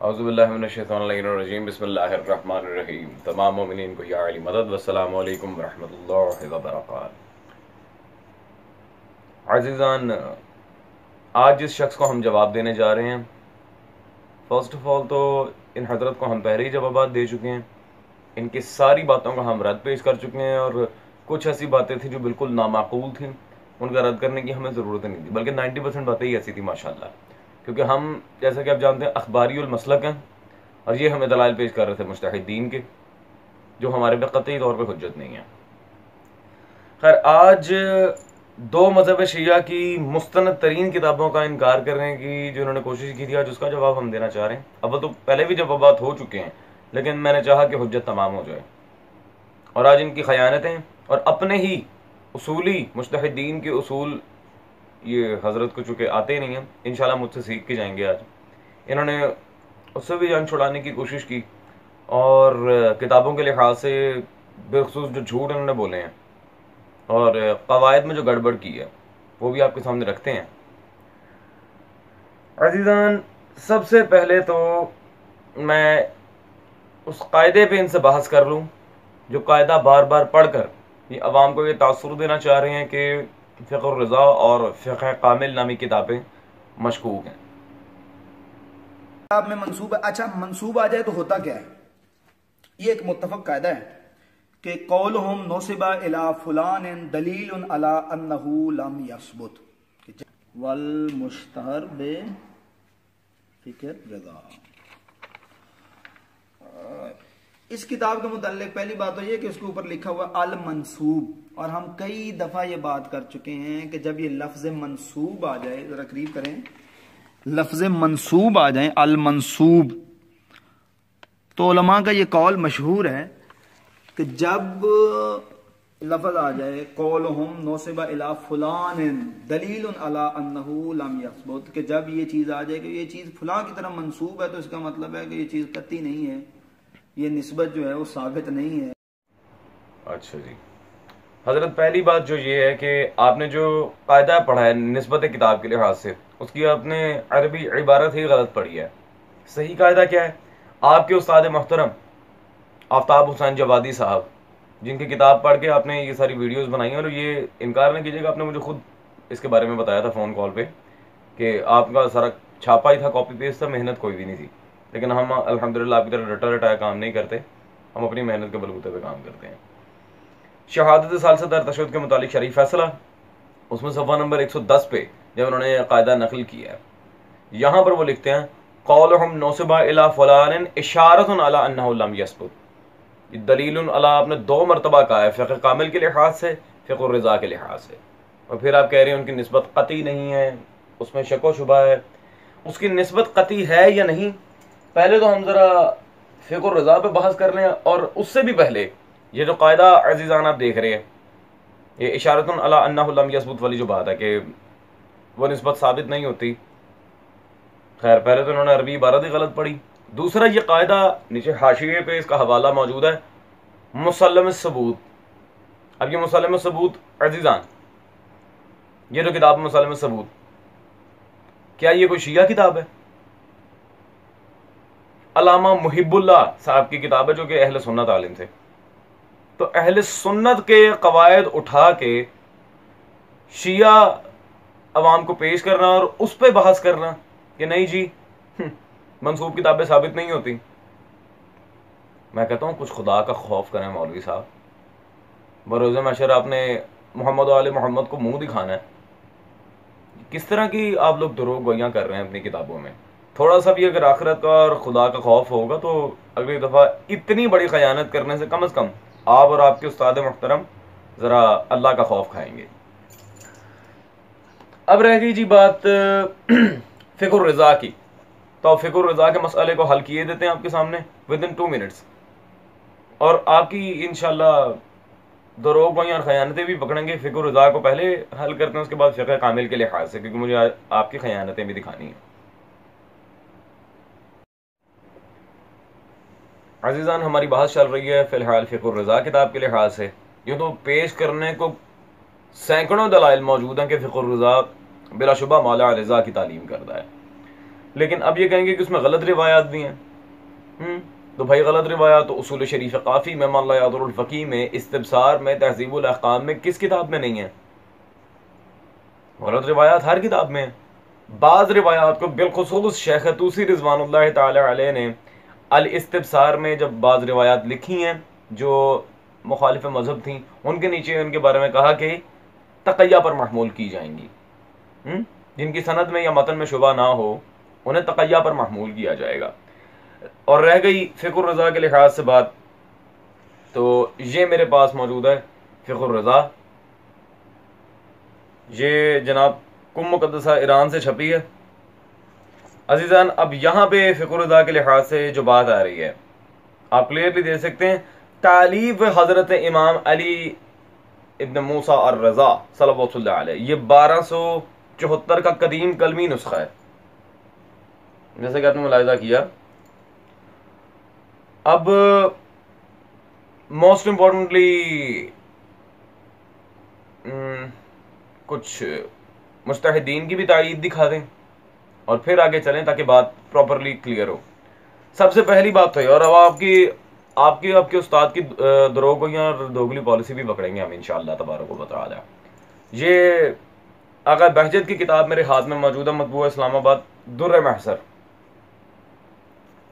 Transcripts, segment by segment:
औज़ुबिल्लाहिमिनश्शैतानिर्रजीम बिस्मिल्लाहिर्रहमानिर्रहीम। तमाम मोमिनीन को या अली मदद वस्सलामु अलैकुम रहमतुल्लाहि व बरकातहू। अज़ीज़ान, आज जिस शख्स को हम जवाब देने जा रहे हैं, फ़र्स्ट ऑफ़ ऑल तो इन हज़रत को हम पहले ही जवाब दे चुके हैं। इनकी सारी बातों का हम रद्द पेश कर चुके हैं और कुछ ऐसी बातें थी जो बिल्कुल नामाकूल थी, उनका रद्द करने की हमें ज़रूरत नहीं थी, बल्कि 90% बातें ही ऐसी थी माशाल्लाह। क्योंकि हम, जैसा कि आप जानते हैं, अखबारियुल मसलक हैं और ये हमें दलाइल पेश कर रहे थे मुज्तहिदीन के, जो हमारे पे कतई तौर पे हुज्जत नहीं है। खैर, आज दो मज़हब शिया की मुस्तनद तरीन किताबों का इनकार करने की जो उन्होंने कोशिश की थी, आज उसका जवाब हम देना चाह रहे हैं। अव्वल तो पहले भी जवाबात हो चुके हैं, लेकिन मैंने चाहा कि हुज्जत तमाम हो जाए। और आज इनकी खयानतें और अपने ही उसूली मुज्तहिदीन के उसूल, ये हज़रत को चूँकि आते नहीं हैं, इंशाल्लाह मुझसे सीख के जाएंगे। आज इन्होंने उससे भी जान छुड़ाने की कोशिश की और किताबों के लिहाज से बिलखुसूस जो झूठ इन्होंने बोले हैं और कवायद में जो गड़बड़ की है, वो भी आपके सामने रखते हैं। अज़ीज़ान, सबसे पहले तो मैं उस कायदे पे इनसे बहस कर लूँ जो कायदा बार बार पढ़कर ये अवाम को ये तासुर देना चाह रहे हैं कि फ़िक़्ह रज़ा और फ़िक़्ह कामिल नामी किताबें मशकूक हैं। किताब में मंसूब, अच्छा मंसूब आ जाए तो होता क्या है? ये एक मुत्तफक कायदा है कि कौलहुम नौसिबा इला फुलान दलील अला अन्नहु लम यसबुत वल मुश्तहर बे फिक्र रज़ा। इस किताब के मुताल्लिक पहली बात तो ये कि उसके ऊपर लिखा हुआ अल मंसूब, और हम कई दफा ये बात कर चुके हैं कि जब ये लफ्ज मंसूब आ जाए, जरा करीब करें, लफ्ज मंसूब आ जाए, अल मंसूब, तो उलमा का ये कौल मशहूर है कि जब लफ्ज आ जाए कौलहुम नौसिबा इला फुलान दलील अला अन्नहु लम यसबुत, कि जब ये चीज आ जाए कि ये चीज फुलां की तरफ मंसूब है, तो इसका मतलब है कि ये चीज कतई नहीं है, ये निस्बत जो है वो साबित नहीं है। अच्छा जी हजरत, पहली बात जो ये है कि आपने जो कायदा पढ़ा है निस्बत किताब के लिहाज से, उसकी आपने अरबी इबारत ही गलत पढ़ी है। सही कायदा क्या है? आपके उस्ताद मोहतरम आफ्ताब हुसैन जवादी साहब, जिनकी किताब पढ़ के आपने ये सारी वीडियोस बनाई हैं, और ये इनकार न कीजिएगा, आपने मुझे खुद इसके बारे में बताया था फ़ोन कॉल पे कि आपका सारा छापा ही था, कॉपी पेस्ट था, मेहनत कोई भी नहीं थी। लेकिन हम अल्हम्दुलिल्लाह आपकी तरह रटा रटाया काम नहीं करते, हम अपनी मेहनत के बलबूते पे काम करते हैं। शहादत सालसदर तशद्दुद के मुतालिक शरीफ फैसला, उसमें सफ़ा नंबर 110 पे जब उन्होंने यह कायदा नकल किया है, यहाँ पर वो लिखते हैं कौलहुम नौसिबा इला फुलान इशारतुन अला अन्नहु लम यसबुत। दलीलुन अला आपने दो मरतबा कहा है, फ़िक़्ह कामिल के लिहाज से, फ़िक़्ह रज़ा के लिहाज से, और फिर आप कह रहे हैं उनकी निस्बत कतई नहीं है, उसमें शक व शुबा है। उसकी निस्बत कतई है या नहीं, पहले तो हम ज़रा फ़िक़्ह रज़ा पे बहस कर लें। और उससे भी पहले ये जो कायदा अज़ीज़ान आप देख रहे हैं, ये इशारतुन अला अन्नहु लम यसबुत वाली जो बात है कि वो निस्बत साबित नहीं होती, खैर पहले तो उन्होंने अरबी इबारत ही गलत पढ़ी। दूसरा, ये कायदा नीचे हाशिए पे इसका हवाला मौजूद है, मुसल्लम सबूत। अब ये मुसल्लम सबूत अज़ीज़ान, ये जो किताब मुसल्लम सबूत, क्या ये कोई शिया किताब है? अल्लामा मुहिबुल्लाह साहब की किताब है, जो कि अहले सुन्नत आलिम थे। तो अहले सुन्नत के कवायद उठा के शिया अवाम को पेश करना और उस पर बहस करना कि नहीं जी मंसूब किताबें साबित नहीं होती। मैं कहता हूँ कुछ खुदा का खौफ करें मौलवी साहब, बरोज़े महशर आपने मोहम्मद वाले मोहम्मद को मुंह दिखाना है। किस तरह की आप लोग दुरूग गोइयाँ कर रहे हैं अपनी किताबों में। थोड़ा सा भी अगर आखिरत का और खुदा का खौफ होगा तो अगली दफ़ा इतनी बड़ी खयानत करने से कम आप और आपके उस्ताद मोहतरम ज़रा अल्लाह का खौफ खाएंगे। अब रह गई जी बात फ़िक़्ह रज़ा की, तो फ़िक़्ह रज़ा के मसले को हल किए देते हैं आपके सामने विदिन 2 मिनट्स, और आपकी इंशाल्लाह दरोग और खयानतें भी पकड़ेंगे। फ़िक़्ह रज़ा को पहले हल करते हैं, उसके बाद फ़िक़्ह कामिल के लिहाज से, क्योंकि मुझे आपकी खयानतें भी दिखानी हैं। अज़ीज़ान, हमारी बहस चल रही है फ़िलहाल फ़िक़्ह रज़ा किताब के लिहाज से। यूँ तो पेश करने को सैकड़ों दलाइल मौजूद हैं कि फ़िक़्ह रज़ा बिलाशुबा मौला रज़ा की तालीम करता है, लेकिन अब ये कहेंगे कि उसमें गलत रिवायात भी हैं। तो भाई गलत रिवायात तो उसूल शरीफ काफ़ी में, मौला यादुल फ़कीह में, इस्तिब्सार में, तहज़ीबुल अहकाम में, किस किताब में नहीं है? गलत रिवायात हर किताब में है। बाज़ रिवायात को बिलखुसूस शेख तूसी रिज़वानुल्लाह ताला अलैह ने अल इस्तिब्सार में जब बाज़ रिवायात लिखी हैं जो मुखालिफ मज़हब थी, उनके नीचे उनके बारे में कहा कि तक़य्या पर महमूल की जाएंगी। जिनकी सनद में या मतन में शुबा ना हो उन्हें तक़य्या पर महमूल किया जाएगा। और रह गई फ़िक़्र रज़ा के लिहाज से बात, तो ये मेरे पास मौजूद है फ़िक़्र रज़ा। ये जनाब कुम मुक़द्दसा ईरान से छपी है। अज़ीज़ान, अब यहाँ पे फ़िक़्र रज़ा के लिहाज से जो बात आ रही है आप क्लियरली देख सकते हैं। तालीफ हज़रत इमाम अली इब्न मूसा और रज़ा सल्लल्लाहु अलैहि, ये 1274 का कदीम कलमी नुस्खा है, जैसे कि आपने मुलाहिज़ा किया। अब मोस्ट इम्पोर्टेंटली कुछ मुज्तहिदीन की भी तायीद दिखा दें और फिर आगे चलें ताकि बात प्रॉपरली क्लियर हो। सबसे पहली बात तो है, और अब आपके उस्ताद की दरोगोइयाँ और दोगली पॉलिसी भी पकड़ेंगे हम इंशाअल्लाह तबारक व तआला। ये आगा बहजत की किताब मेरे हाथ में मौजूद है, मतबूआ इस्लामाबाद, दुर्र महसर,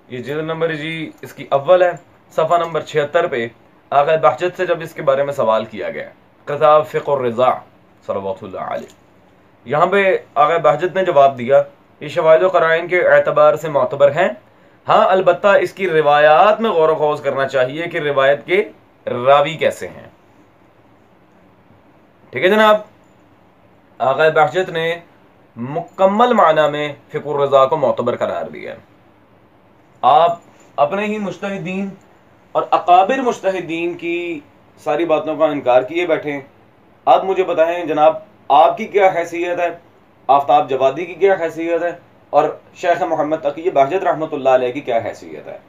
ये जिल्द नंबर जी इसकी अव्वल है, सफ़ा नंबर 76 पे आगा बहजत से जब इसके बारे में सवाल किया गया, किताब फ़िक़्र रज़ा सल्लल्लाहु अलैहि, यहाँ पे आगा बहजत ने जवाब दिया ये शवाहिद व क़राइन के एतबार से मोतबर हैं। हाँ, अलबत्ता इसकी रिवायात में गौर व खौज करना चाहिए कि रिवायत के रावी कैसे हैं। ठीक है जनाब, आगा बहजत ने मुकम्मल माना में फ़िक़्र रज़ा को मोतबर करार दिया। आप अपने ही मुज्तहिदीन और अकाबिर मुज्तहिदीन की सारी बातों का इनकार किए बैठे। आप मुझे बताएं जनाब, आपकी क्या हैसियत है, आफ्ताब जवादी की क्या हैसियत है, और शेख मोहम्मद तकी बहजत रहमतुल्लाह अलैह की क्या हैसियत है?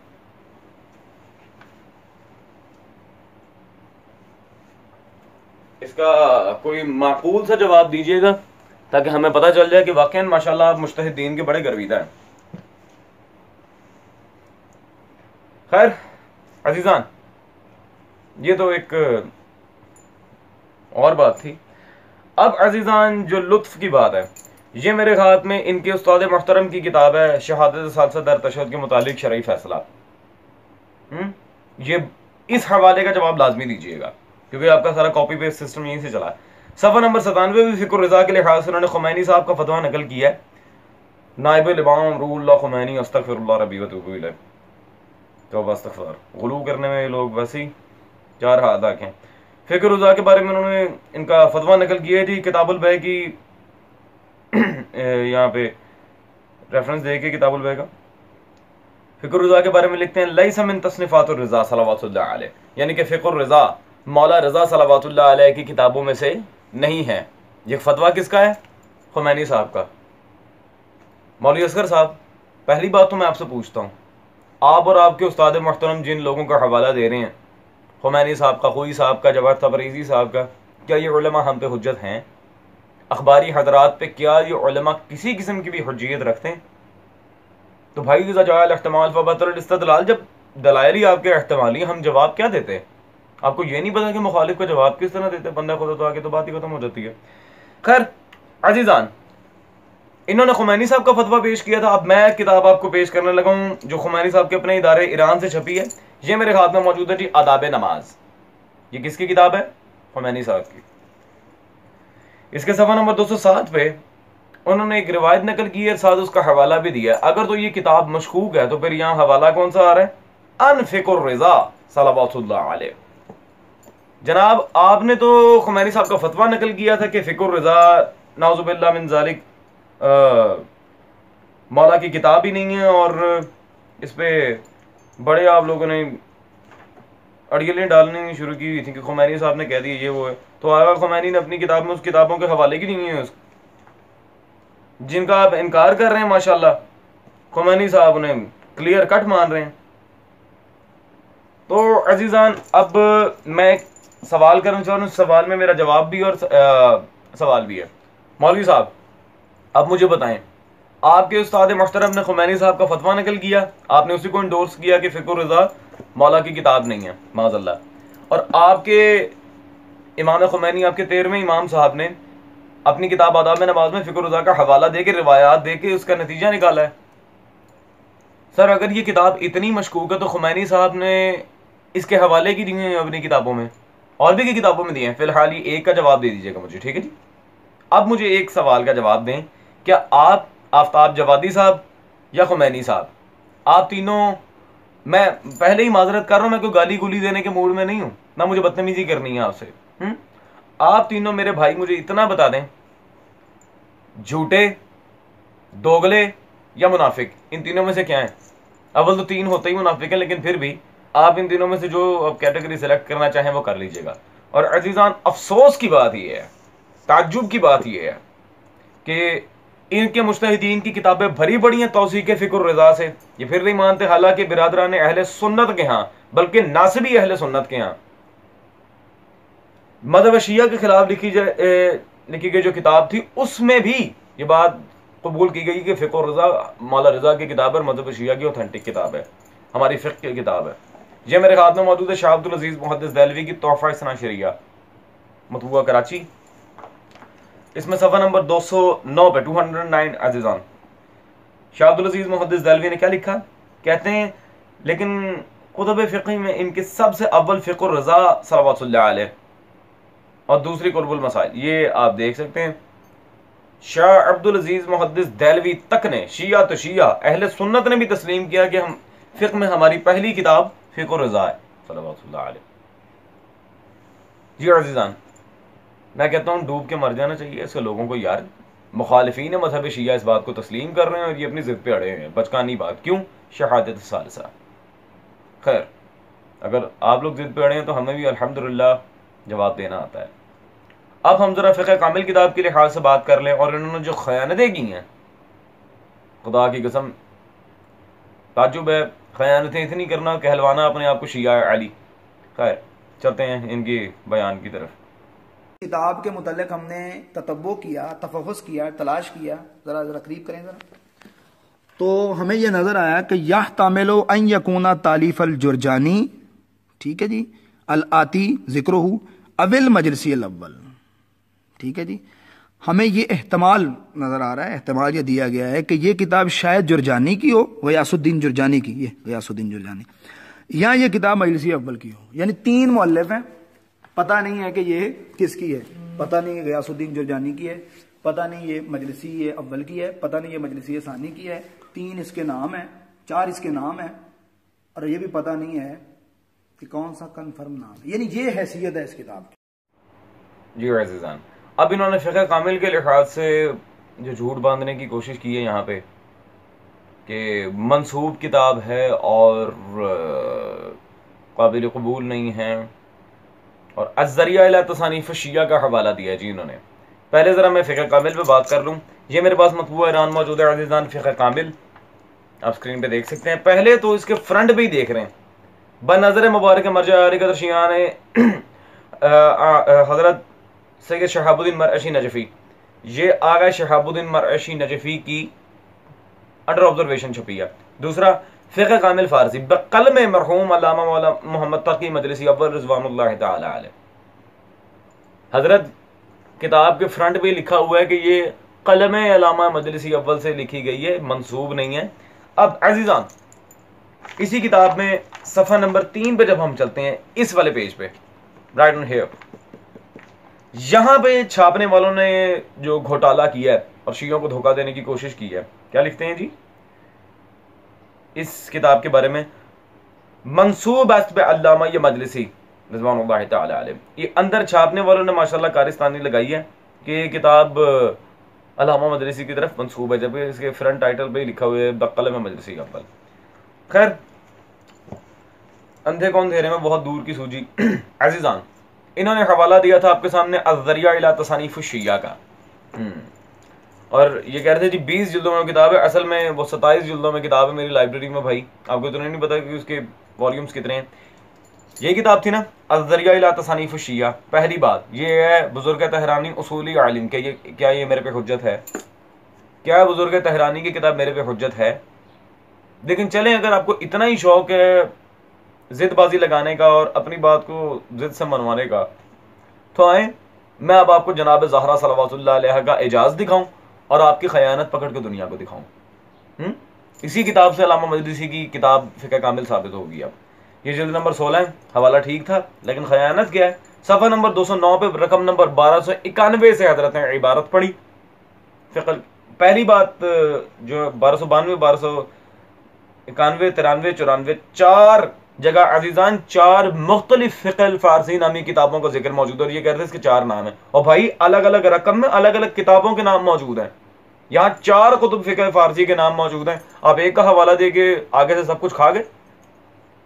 इसका कोई माकूल सा जवाब दीजिएगा ताकि हमें पता चल जाए कि वाकई माशाल्लाह आप मुज्तहिदीन के बड़े गर्विदा हैं। खैर अजीजान, ये तो एक और बात थी। अब अजीजान, जो लुत्फ की बात है, ये मेरे हाथ में इनके उस्ताद मोहतरम की किताब है शहादत सालसा दर तशद्दुद के मुतालिक शरई फैसला। ये इस हवाले का जवाब लाजमी दीजिएगा क्योंकि आपका सारा कॉपी पेस्ट सिस्टम यहीं से चला है। सफ़ा नंबर 97 भी फ़िक़्र रज़ा के लिहाज से उन्होंने खुमैनी साहब का फतवा नकल किया है। नाइब इमाम रूहुल्लाह खुमैनी अस्तग़फिरुल्लाह रब्बी व अतूबु इलैह। तौबा अस्तग़फ़ार, गुलू करने में ये लोग वैसे ही चार हाथ आके। फ़िक़्र रज़ा के बारे में उन्होंने इनका फतवा नकल किया है जी, किताबुल बै की यहाँ पे रेफरेंस देखिए किताबुल बै का। फ़िक़्र रज़ा के बारे में लिखते हैं लैसा मिन तस्नीफ़ातुर रज़ा सल्लल्लाहु अलैहि, यानी कि फ़िक़्र रज़ा मौला रज़ा सल्लल्लाहु अलैहि की किताबों में से नहीं है। ये फतवा किसका है? खुमैनी साहब का। मौलवी असगर साहब, पहली बात तो मैं आपसे पूछता हूँ, आप और आपके उस्ताद मोहतरम जिन लोगों का हवाला दे रहे हैं, खुमैनी साहब का, खुई साहब का, जवाहर तबरेज़ी साहब का, क्या ये उलमा हम पे हुज्जत हैं? अखबारी हजरात पे क्या ये उलमा किसी किस्म की भी हुज्जियत रखते हैं? तो भाई ज़जाल इह्तिमाल फ़बतल इस्तदलाल, जब दलाइल ही आपके इह्तिमाली, हम जवाब क्या देते हैं? आपको ये नहीं पता कि मुखालिफ का जवाब किस तरह देते हैं? बंदा खुदा तो आगे तो बात ही खत्म हो जाती है। खैर अजीज़ान, इन्होंने खुमैनी साहब का फतवा पेश किया था। अब मैं किताब आपको पेश करने लगा हूँ जो खुमैनी साहब के अपने इदारे ईरान से छपी है। ये मेरे हाथ में मौजूद है जी, आदाब नमाज। ये किसकी किताब है? खुमैनी साहब की। इसके सफ़ा नंबर 207 पे उन्होंने एक रिवायत नकल की है, साथ उसका हवाला भी दिया। अगर तो ये किताब मशकूक है तो फिर यहाँ हवाला कौन सा आ रहा है? अन फ़िक़्र रज़ा सल्लल्लाहु अलैहि। जनाब, आपने तो खुमैनी साहब का फतवा नकल किया था कि फ़िक़्र रज़ा नाउज़ुबिल्लाह मिन ज़ालिक मौला की किताब ही नहीं है, और इस पे बड़े आप लोगों ने अड़ियलें डालनी शुरू की हुई थी कि खुमैनी साहब ने कह दिया ये वो है। तो आगा खुमैनी ने अपनी किताब में उस किताबों के हवाले की नहीं है जिनका आप इनकार कर रहे हैं। माशाल्लाह खुमैनी साहब उन्हें क्लियर कट मान रहे हैं। तो अजीज़ान, अब मैं सवाल करना चाह रहा हूँ, सवाल में मेरा जवाब भी और सवाल भी है। मौलवी साहब, अब मुझे बताएं, आपके उस्ताद मोहतरम ने खुमैनी साहब का फतवा नकल किया, आपने उसी को इंडोर्स किया कि फ़िक़्ह रज़ा मौला की किताब नहीं है माज़अल्लाह, और आपके इमाम खुमैनी, आपके 13वें इमाम साहब ने अपनी किताब आदाब नमाज में फ़िक़्ह रज़ा का हवाला दे के, रिवायात दे के उसका नतीजा निकाला है। सर अगर ये किताब इतनी मशकूक है तो खुमैनी साहब ने इसके हवाले की दिए हैं अपनी किताबों में, और भी की किताबों में दिए हैं। फिलहाल ये एक का जवाब दे दीजिएगा मुझे, ठीक है जी। अब मुझे एक सवाल का जवाब दें, क्या आप आफ्ताब जवादी साहब या खुमैनी साहब, आप तीनों, मैं पहले ही माजरत कर रहा हूं, मैं कोई गाली गुली देने के मूड में नहीं हूं, ना मुझे बदतमीजी करनी है आपसे। आप तीनों मेरे भाई मुझे इतना बता दें, झूठे, दोगले या मुनाफिक, इन तीनों में से क्या है? अव्वल तो तीन होते ही मुनाफिक है, लेकिन फिर भी आप इन तीनों में से जो आप कैटेगरी सेलेक्ट करना चाहें वो कर लीजिएगा। और अजीजान, अफसोस की बात यह है, ताज्जुब की बात यह है कि इनके मुज्तहिदीन की किताबें भरी पड़ी हैं तौसीक फ़िक़्ह रज़ा से, ये फिर नहीं मानते, हालांकि बिरादरान अहले सुन्नत के यहाँ, बल्कि नासिबी अहले सुन्नत के यहाँ मज़हब शिया के खिलाफ लिखी गई जो किताब थी, उसमें भी ये बात कबूल की गई कि फ़िक़्ह रज़ा मौला रज़ा की किताब है, मज़हब शिया की ऑथेंटिक किताब है, हमारी फ़िक़्ह की किताब है। ये मेरे हाथ में मौजूद है शाह अब्दुल अजीज़ मुहद्दिस देहलवी की तोहफ़ा इस्ना शरिया, मतबूआ कराची, इसमें सफ़ा नंबर 209 पे 209 अज़ीज़ान, शाह अब्दुल अजीज़ मुहद्दिस देहलवी ने क्या लिखा? कहते हैं, लेकिन कुतुब फ़िक़्ह में इनके सबसे अव्वल फ़िक़्ह रज़ा सल्लल्लाहु अलैहि और दूसरी कुर्बुल मसाइल, ये आप देख सकते हैं। शाह अब्दुल अजीज़ मुहद्दिस देहलवी तक ने, शिया तो शिया, अहले सुन्नत ने भी तस्लीम किया कि हम फ़िक़्ह में हमारी पहली किताब फ़िक़्ह रज़ा है सल्लल्लाहु अलैहि। जी अज़ीज़ान, मैं कहता हूँ डूब के मर जाना चाहिए इसके लोगों को यार। मुखालिफीन मज़हब शिया इस बात को तस्लीम कर रहे हैं और ये अपनी ज़िद पे अड़े हैं, बचकानी बात क्यों? शहादत सालिसा। खैर, अगर आप लोग ज़िद पे अड़े हैं तो हमें भी अल्हम्दुलिल्लाह जवाब देना आता है। अब हम ज़रा फ़िक़्ह कामिल किताब के लिहाज से बात कर लें, और इन्होंने जो ख़यानतें की हैं, खुदा की कसम ताज्जुब है, ख़यानतें इतनी करना, कहलवाना अपने आप को शिया अली। खैर, चलते हैं इनके बयान की तरफ। किताब के मुतल्लिक़ हमने ततब्बो किया, तफहुस किया, तलाश किया, जरा जरा करीब करें जरा, तो हमें यह नजर आया कि यह तामिलो अन यकूना तालीफ अल जुरजानी, ठीक है जी, अल आती जिक्रुहु अविल मजलिसी अल अव्वल, ठीक है जी। हमें ये एहतमाल नजर आ रहा है, एहतमाल ये दिया गया है कि ये किताब शायद जुरजानी की हो, गयासुद्दीन जुरजानी की, ये गयासुद्दीन जुरजानी, या ये किताब मजलिसी अव्वल की हो। यानी तीन मुअल्लिफ हैं, पता नहीं है कि ये किसकी है, पता नहीं ये गयासुद्दीन जुरजानी की है, पता नहीं ये मजलिसी ये अव्वल की है, पता नहीं ये मजलिसी सानी की है। तीन इसके नाम है, चार इसके नाम है, और ये भी पता नहीं है कि कौन सा कन्फर्म नाम है। यानी ये हैसियत है इस किताब की। जी अज़ीज़ान, अब इन्होंने फ़िक़्ह कामिल के लिहाज से जो झूठ बांधने की कोशिश की है यहाँ पे कि मंसूब किताब है और काबिल कबूल नहीं है, और अज़्ज़रिया इला तसानीफ़ शिया का हवाला दिया है जी इन्होंने। पहले ज़रा मैं फ़िक़्ह कामिल पे बात कर लूँ। ये मेरे पास मतबूआ ईरान मौजूद है अज़ीज़ान, फ़िक़्ह कामिल आप स्क्रीन पे देख सकते हैं। पहले तो इसके फ्रंट पे ही देख रहे हैं, बनज़र मुबारक मरजा कदर शियान हज़रत सैयद शहाबुद्दीन मरअशी नजफ़ी, ये आगा शहाबुद्दीन मरअशी नजफ़ी की अंडर ऑब्जर्वेशन छपी है। दूसरा फ़िक़्ह कामिल फ़ारसी बक़लम मरहूम अल्लामा मौला मोहम्मद तकी मजलिसी अव्वल रिज़वानुल्लाह तआला अलैह। हज़रत किताब के फ्रंट पे लिखा हुआ है कि ये कलम अल्लामा मजलिसी अव्वल से लिखी गई है, मंसूब नहीं है। अब अज़ीज़ान, इसी किताब में सफ़ा नंबर 3 पे जब हम चलते हैं, इस वाले पेज पे, राइट ऑन हियर, यहाँ पे छापने वालों ने जो घोटाला किया है और शियों को धोखा देने की कोशिश की है, क्या लिखते हैं जी इस किताब के बारे में? मंसूब अस्त अल्लामा ये मजलिसी रिज़वानुल्लाह तआला अलैह। ये अंदर छापने वालों ने माशाल्लाह कारिस्तानी लगाई है कि ये किताब अल्लामा मजलिसी की तरफ मंसूब है, जबकि इसके फ्रंट टाइटल पे लिखा हुआ है बक़लम मजलिसी अव्वल। खैर, अंधे को अंधेरे में बहुत दूर की सूझी। अज़ीज़ान, इन्होंने हवाला दिया था आपके सामने अज़्ज़रिया इला तसानीफ़ शिया का, और ये कह रहे थे जी 20 जिल्दों में किताब है, असल में वो 27 जिल्दों में किताब है मेरी लाइब्रेरी में। भाई आपको इतना नहीं पता कि उसके वॉल्यूम्स कितने हैं। ये किताब थी ना अज़्ज़रिया इला तसानीफ़ शिया। पहली बात ये है बुजुर्ग तहरानी उसूली आलिम के, ये क्या ये मेरे पे हुज्जत है? क्या बुजुर्ग तहरानी की किताब मेरे पे हुज्जत है? लेकिन चलें, अगर आपको इतना ही शौक है जिदबाजी लगाने का और अपनी बात को जिद से मनवाने का, तो आए मैं अब आपको जनाब ज़हरा सल्लल्लाहु अलैहा का एजाज दिखाऊं और आपकी खयानत पकड़ के दुनिया को दिखाऊं। इसी किताब से अल्लामा मजलिसी की किताब फ़िक़्ह कामिल साबित होगी। अब ये जिल्द नंबर 16 है, हवाला ठीक था, लेकिन खयानत क्या है? सफ़ा नंबर 209 पे रकम नंबर 1291 से हजरत ने इबारत पढ़ी। फ़िक़्ह पहली बात जो 1292, 1291, 93, 94, 4 जगह अजीजान 4 मुख्तलिफ फ़िक़्ह फ़ारसी नामी किताबों का जिक्र मौजूद है और ये कहते हैं इसके 4 नाम है। और भाई अलग अलग रकम में अलग अलग किताबों के नाम मौजूद हैं। यहाँ 4 कुतुब फ़िक़्ह फ़ारसी के नाम मौजूद हैं। आप एक का हवाला दे के आगे से सब कुछ खा गए।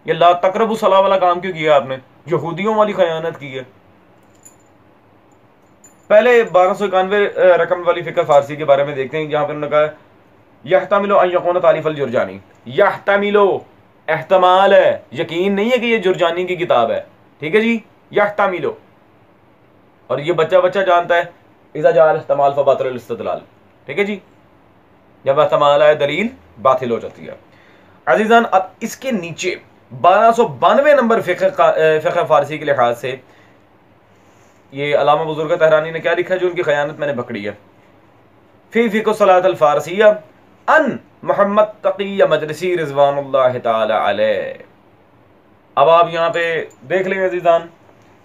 ये ला तकरबु सलाह वाला काम क्यों किया आपने? यहूदियों वाली खयानत की है। पहले 1291 रकम वाली फ़िक़्ह फ़ारसी के बारे में देखते हैं, जहाँ पर उन्होंने कहा यहतमिलो अन यकून तालिफ़ अल जुरजानी। यहतमिलो एहतमाल है, यकीन नहीं है कि ये जुरजानी की किताब है। ठीक है जी, यहतमिलो। और ये बच्चा बच्चा जानता है इज़ा जाअल इहतमाल फ़बातिल इस्तिदलाल। ठीक है जी, जब एहतमाल आए दलील बातिल हो जाती है। अजीजान अब इसके नीचे 1292 नंबर फ़िक़्ह फ़ारसी के लिहाज से ये अल्लामा बुजुर्ग तहरानी ने क्या लिखा है जो उनकी खयानत मैंने पकड़ी है। फ़ी फ़िक़्ह सलात अल फ़ारसिया अन मोहम्मद तक़ी मजलिसी रिज़वानुल्लाह ताला अलैह। अब आप यहाँ पे देख लें अजीज़ान,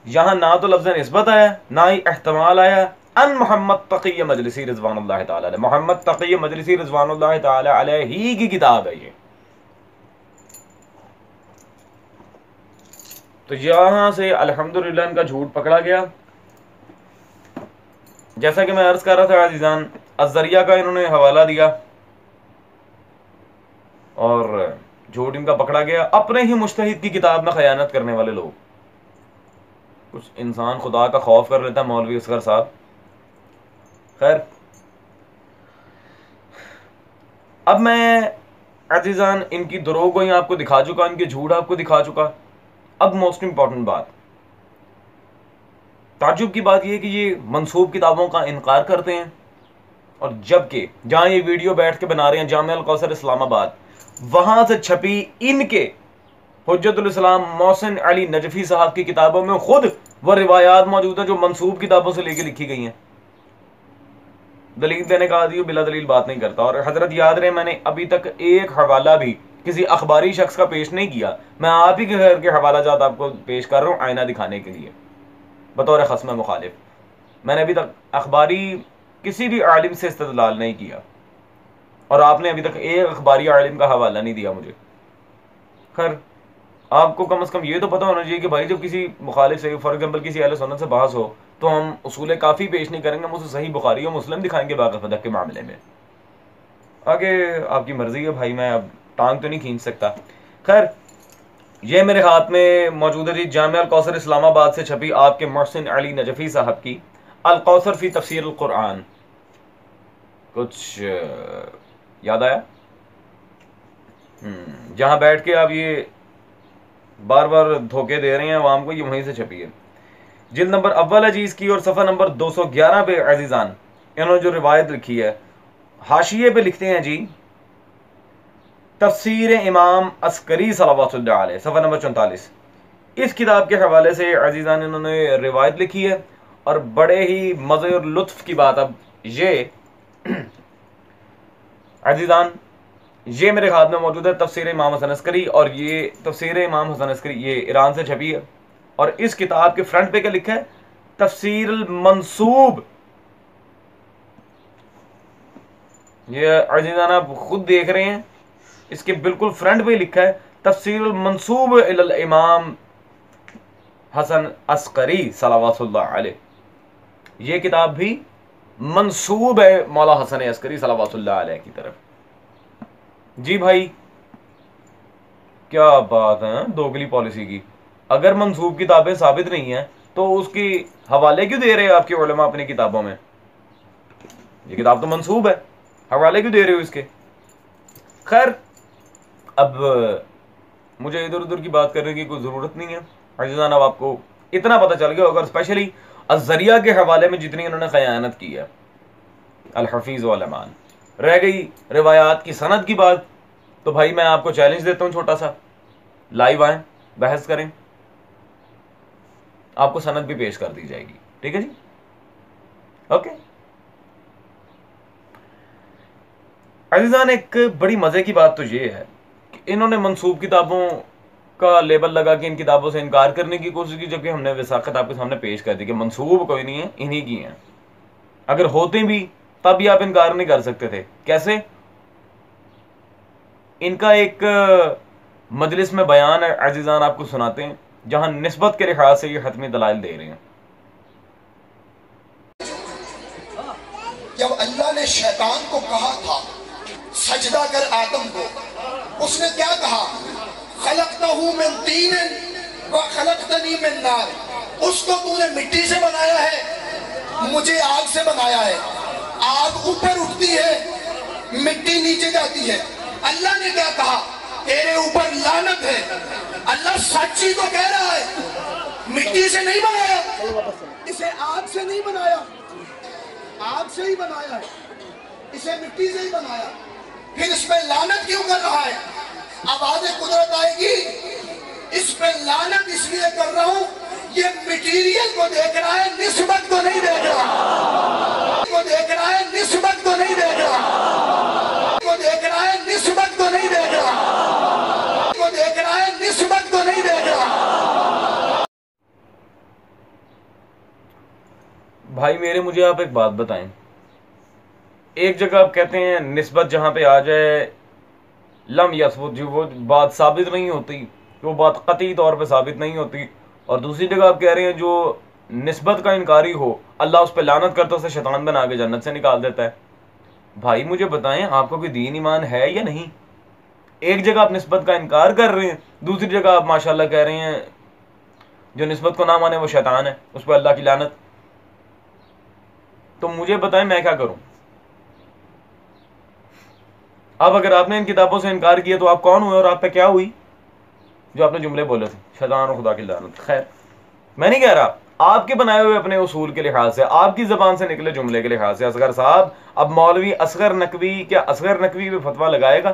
यहाँ ना तो लफ्ज़ निस्बत आया ना ही एहतमाल आया। अन मोहम्मद तक़ी मजलिसी रिज़वानुल्लाह ताला अलैह, मोहम्मद तक़ी मजलिसी रिज़वानुल्लाह ताला अलैह ही की किताब है ये। तो यहाँ से अल्हम्दुलिल्लाह इनका झूठ पकड़ा गया। जैसा कि मैं अर्ज कर रहा था अजीज़ान, अज़रिया का इन्होंने हवाला दिया और झूठ इनका पकड़ा गया। अपने ही मुज्तहिद की किताब में खयानत करने वाले लोग। कुछ इंसान खुदा का खौफ कर लेता है, मौलवी असगर साहब। खैर, अब मैं अजीज़ान इनकी दरोगोई आपको दिखा चुका, इनके झूठ आपको दिखा चुका। अब मोस्ट इंपॉर्टेंट बात, ताज्जुब की बात यह कि ये मंसूब किताबों का इनकार करते हैं, और जबकि जहां ये वीडियो बैठ के बना रहे हैं जामिया अल कौसर इस्लामाबाद, वहां से छपी इनके हुज्जतुल इस्लाम मोहसिन अली नजफी साहब की किताबों में खुद वह रिवायात मौजूद है जो मंसूब किताबों से लेके लिखी गई हैं। दलील देने का आदि बिला दलील बात नहीं करता। और हजरत याद रहे, मैंने अभी तक एक हवाला भी किसी अखबारी शख्स का पेश नहीं किया। मैं आप ही के घर के हवाला जात आपको पेश कर रहा हूँ आईना दिखाने के लिए बतौर खस्म मुखालिफ। मैंने अभी तक अखबारी किसी भी आलिम से इस्तदलाल नहीं किया और आपने अभी तक एक अखबारी आलिम का हवाला नहीं दिया मुझे। खैर, आपको कम से कम ये तो पता होना चाहिए कि भाई जब किसी मुखालिफ से, फॉर एग्जाम्पल किसी अहले सुन्नत से बहस हो, तो हम उसूल काफ़ी पेश नहीं करेंगे, हम उसे सही बुखारी और मुस्लिम दिखाएंगे बाक़ के मामले में। आगे आपकी मर्जी है भाई, मैं अब टांग तो नहीं खींच सकता। खैर, ये मेरे हाथ में मौजूद है जी जामिया अल कौसर इस्लामाबाद से छपी आपके मोहसिन अली नजफी साहब की अल कौसर फी तफसीर अल कुरान। कुछ याद आया? जहां बैठ के आप ये बार बार धोखे दे रहे हैं अवाम को, ये वहीं से छपी है। जिल्द नंबर अव्वल अजीज की और सफ़ा नंबर 211 पे अजीजान इन्होंने जो रिवायत लिखी है, हाशिये पे लिखते हैं जी तफसीर इमाम अस्करी सल्लल्लाहु अलैहि, सफ़ा नंबर 44। इस किताब के हवाले से अजीजान इन्होंने रिवायत लिखी है और बड़े ही मज़े और लुत्फ की बात, अब ये अजीजान ये मेरे हाथ में मौजूद है तफसीर इमाम हसन अस्करी, और ये तफसीर इमाम हसन अस्करी ये ईरान से छपी है। और इस किताब के फ्रंट पे क्या लिखा है? तफसीर मंसूब। ये अजीजान आप खुद देख रहे हैं, इसके बिल्कुल फ्रंट पे लिखा है तफसीर मंसूब इलल इमाम हसन अस्करी सल्लल्लाहु अलैहि। ये किताब भी मंसूब है मौला हसन अस्करी सल्लल्लाहु अलैहि की तरफ। जी भाई, क्या बात है दोगली पॉलिसी की। अगर मंसूब किताबें साबित नहीं है तो उसकी हवाले क्यों दे रहे हो आपके उलमा अपनी किताबों में? ये किताब तो मंसूब है, हवाले क्यों दे रहे हो इसके? खैर, अब मुझे इधर उधर की बात करने की कोई ज़रूरत नहीं है अजीज़ान। अब आपको इतना पता चल गया अगर स्पेशली अज़रिया के हवाले में जितनी उन्होंने खयानत की है। अल हफीज़ वल अमान। रह गई रिवायात की सनद की बात, तो भाई मैं आपको चैलेंज देता हूं छोटा सा, लाइव आए, बहस करें, आपको सनद भी पेश कर दी जाएगी। ठीक है जी, ओके। अजीजान, एक बड़ी मजे की बात तो ये है कि इन्होंने मंसूब किताबों का लेबल लगा के इन किताबों से इनकार करने की कोशिश की, जबकि हमने वसाखत आपके सामने पेश कर दी कि मंसूब कोई नहीं है, इन्हीं की है। अगर होते भी तब भी आप इनकार नहीं कर सकते थे। कैसे? इनका एक मजलिस में बयान है अजीजान, आपको सुनाते हैं, जहां निस्बत के लिहाज से ये हतमी दलाइल दे रहे हैं। जब अल्लाह ने शैतान को कहा था सजदा कर आदम को, उसने क्या कहा? खलक़तहू मिन तीन व खलक़तनी मिन नार, उसको तूने मिट्टी से बनाया है, मुझे आग से बनाया है। आग ऊपर उठती है, मिट्टी नीचे जाती है। अल्लाह ने क्या कहा? तेरे ऊपर लानत है। अल्लाह सच्ची तो कह रहा है, मिट्टी से नहीं बनाया, इसे आग से नहीं बनाया, आग से ही बनाया है, इसे मिट्टी से ही बनाया। फिर इस पे लानत क्यों कर रहा है? आवाज़ कुदरत आएगी, इस पे लानत इसलिए कर रहा हूं, ये मटीरियल को देख रहा है, निस्बत को नहीं देख रहा, को देख रहा है, निस्बत को नहीं देख रहा, को देख रहा है, निस्बत को नहीं देख रहा, को देख रहा है, निस्बत को नहीं देख रहा। भाई मेरे, मुझे आप एक बात बताएं, एक जगह आप कहते हैं निस्बत जहां पे आ जाए लम यसबुत, जो वो बात साबित नहीं होती, वो बात कतई तौर पे साबित नहीं होती, और दूसरी जगह आप कह रहे हैं जो निस्बत का इनकारी हो अल्लाह उस पर लानत करता, उसे शैतान बना के जन्नत से निकाल देता है। भाई मुझे बताएं, आपको कोई दीन ईमान है या नहीं? एक जगह आप निस्बत का इनकार कर रहे हैं, दूसरी जगह आप माशाल्लाह कह रहे हैं जो निस्बत को ना माने वो शैतान है, उस पर अल्लाह की लानत। तो मुझे बताएं मैं क्या करूं? अब अगर आपने इन किताबों से इनकार किया तो आप कौन हुए और आप पे क्या हुई? जो आपने जुमले बोले थे, शैतान और खुदा की लानत। खैर, मैं नहीं कह रहा, आपके बनाए हुए अपने उसूल के लिहाज से, आपकी जबान से निकले जुमले के लिहाज से असगर साहब, अब मौलवी असगर नकवी क्या असगर नकवी पे फतवा लगाएगा?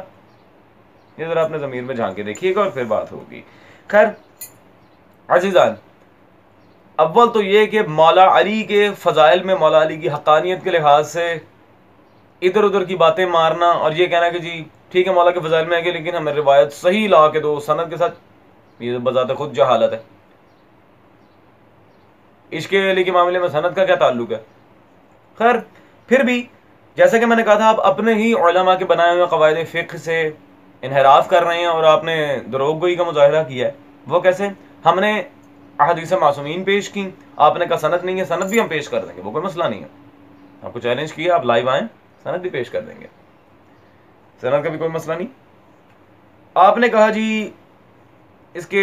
ये जरा अपने जमीन में झांक के देखिएगा और फिर बात होगी। खैर अजीजान, अव्वल तो ये कि मौला अली के फजाइल में मौला अली की हकानियत के लिहाज से इधर उधर की बातें मारना और ये कहना कि जी ठीक है मौला के फजाइल में आगे, लेकिन हमें रिवायत सही ला के दो सनद के साथ, ये बजाते खुद जहालत है। इश्क अली के मामले में सनद का क्या ताल्लुक है? खैर, फिर भी जैसा कि मैंने कहा था, आप अपने ही उलमा के बनाए हुए कवायद फ़िक़्ह से इनहराफ कर रहे हैं और आपने दरोगोई का मुजाहिरा किया है। वो कैसे? हमने अहदीस मासूमीन पेश की, आपने कहा सनद नहीं है, सनद भी हम पेश कर देंगे, वो कोई मसला नहीं है। आपको चैलेंज किया, आप लाइव आए, सनद भी पेश कर देंगे, सनद का भी कोई मसला नहीं। आपने कहा जी इसके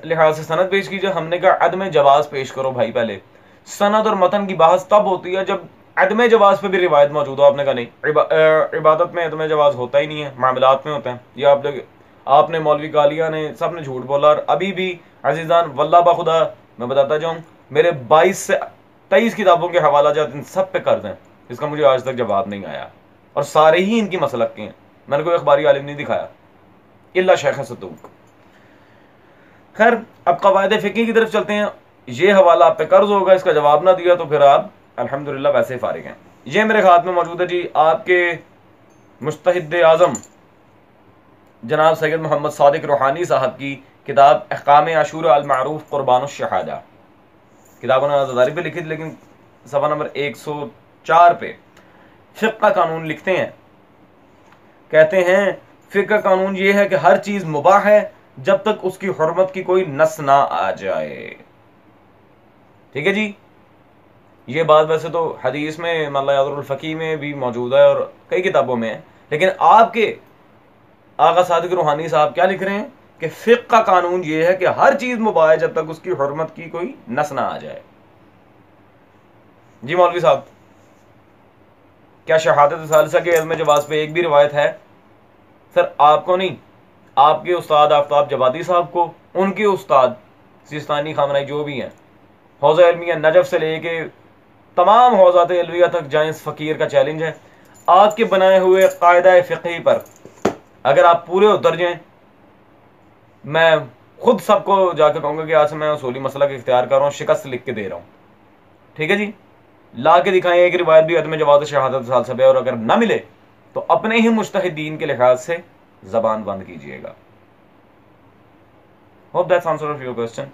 लिहाज से सनद पेश कीजिए, हमने कहा अदम जवाज पेश करो। भाई पहले सनद और मतन की बहस तब होती है जब अदम जवाज पे भी रिवायत मौजूद हो। आपने कहा नहीं, इबादत में अदम जवाज होता ही नहीं है, मामलात में होता है। ये आप लोग, आपने मौलवी कालिया ने, सब ने झूठ बोला। और अभी भी अजीजान वल्लाह बाखुदा मैं बताता जाऊँ, मेरे 22 से 23 किताबों के हवाला जात इन सब पे कर दें, इसका मुझे आज तक जवाब नहीं आया, और सारे ही इनकी मसलक के हैं। मैंने कोई अखबारी आलिम नहीं दिखाया इल्ला शेख सदूक। खैर, अब कवायद फ़िक़्ही की तरफ चलते हैं। ये हवाला आप पे कर्ज होगा, इसका जवाब ना दिया तो फिर आप अल्हम्दुलिल्लाह वैसे ही फारिग हैं। ये मेरे हाथ में मौजूद है जी, आपके मुस्तहिद आज़म जनाब सैयद मोहम्मद सादिक रूहानी साहब की किताब अहकाम आशूरा अल मारूफ कुर्बान शहादा। किताब उन्होंने आज़ादारी पे लिखी थी, लेकिन सफ़ा नंबर 104 पे फ़िक़्ह का कानून लिखते हैं, कहते हैं फ़िक़्ह का कानून ये है कि हर चीज़ मुबाह है जब तक उसकी हुर्मत की कोई नस ना आ जाए। ठीक है जी, ये बात वैसे तो हदीस में मल्लायातुल फ़क़ीह में भी मौजूद है और कई किताबों में है, लेकिन आपके आगा सादिक रूहानी साहब क्या लिख रहे हैं कि फ़िक़्ह का कानून ये है कि हर चीज़ मुबाह है जब तक उसकी हुर्मत की कोई नस ना आ जाए। जी मौलवी साहब, क्या शहादत सालिसा के इल्म जवाज़ पे एक भी रिवायत है? सर आपको नहीं, आपके उस्ताद आफ्ताब जवादी साहब को, उनके उस्ताद सिस्तानी खामनाई जो भी हैं, हौज़ा इल्मिया नजफ़ से लेके तमाम हौज़ात इल्मिया तक जाएं, इस फ़कीर का चैलेंज है। आपके बनाए हुए कायदा फ़िक़ही पर अगर आप पूरे उतर जाएं, मैं खुद सबको जाकर कहूँगा कि आज से मैं उसूली मसला का इख्तियार कर रहा हूँ, शिकस्त लिख के दे रहा हूँ। ठीक है जी, ला के दिखाएं एक रिवायत भी अदम जवाज़ शहादत साल, और अगर ना मिले तो अपने ही मुज्तहिदीन के लिहाज से ज़बान बंद कीजिएगा। Hope that's answer of your question.